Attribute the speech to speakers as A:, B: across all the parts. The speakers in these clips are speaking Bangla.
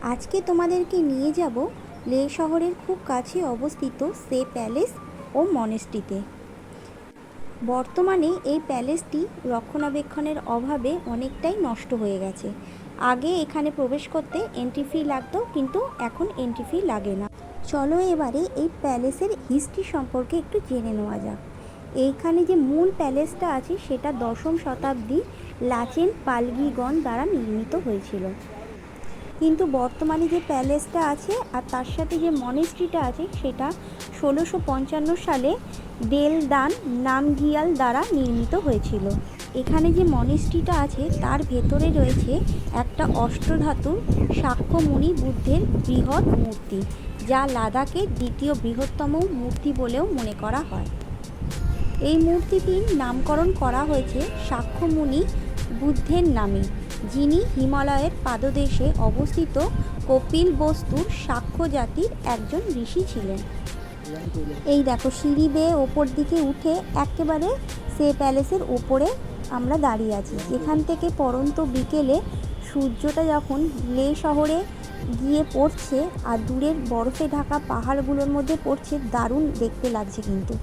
A: আজকে তোমাদেরকে নিয়ে যাব লে শহরের খুব কাছে অবস্থিত সে প্যালেস ও মনেস্ট্রিতে। বর্তমানে এই প্যালেসটি রক্ষণাবেক্ষণের অভাবে অনেকটাই নষ্ট হয়ে গেছে। আগে এখানে প্রবেশ করতে এন্ট্রি ফি লাগতো, কিন্তু এখন এন্ট্রি ফি লাগে না। চলো এবারে এই প্যালেসের হিস্ট্রি সম্পর্কে একটু জেনে নেওয়া যাক। এইখানে যে মূল প্যালেসটা আছে সেটা দশম শতাব্দী লাচেন পালগিগণ দ্বারা নির্মিত হয়েছিল, কিন্তু বর্তমানে যে প্যালেসটা আছে আর তার সাথে যে মনেস্ট্রিটা আছে সেটা 1655 সালে দেলদান নামগিয়াল দ্বারা নির্মিত হয়েছিল। এখানে যে মনেস্ট্রিটা আছে তার ভেতরে রয়েছে একটা অষ্টধাতুর শাক্যমুনি বুদ্ধের বৃহৎ মূর্তি, যা লাদাখের দ্বিতীয় বৃহত্তম মূর্তি বলেও মনে করা হয়। এই মূর্তিটির নামকরণ করা হয়েছে শাক্যমুনি বুদ্ধের নামে, যিনি হিমালয়ের পাদদেশে অবস্থিত কপিলবস্তুর শাক্য জাতির একজন ঋষি ছিলেন। এই দেখো, সিঁড়ি বেয়ে ওপর দিকে উঠে একেবারে সে প্যালেসের ওপরে আমরা দাঁড়িয়ে আছি, যেখান থেকে পড়ন্ত বিকেলে সূর্যটা যখন লে শহরে গিয়ে পড়ছে আর দূরের বরফে ঢাকা পাহাড়গুলোর মধ্যে পড়ছে, দারুণ দেখতে লাগছে কিন্তু।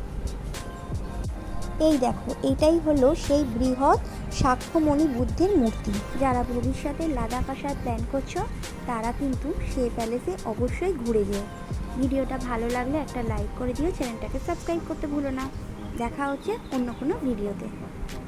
A: এই দেখো, এটাই হলো সেই বৃহৎ শাক্যমণি বুদ্ধের মূর্তি। যারা ভবিষ্যতে লাদাখ আসার প্ল্যান করছো তারা কিন্তু সে প্যালেসে অবশ্যই ঘুরে যেও। ভিডিওটা ভালো লাগলে একটা লাইক করে দিও, চ্যানেলটাকে সাবস্ক্রাইব করতে ভুলো না। দেখা হচ্ছে অন্য কোনো ভিডিওতে।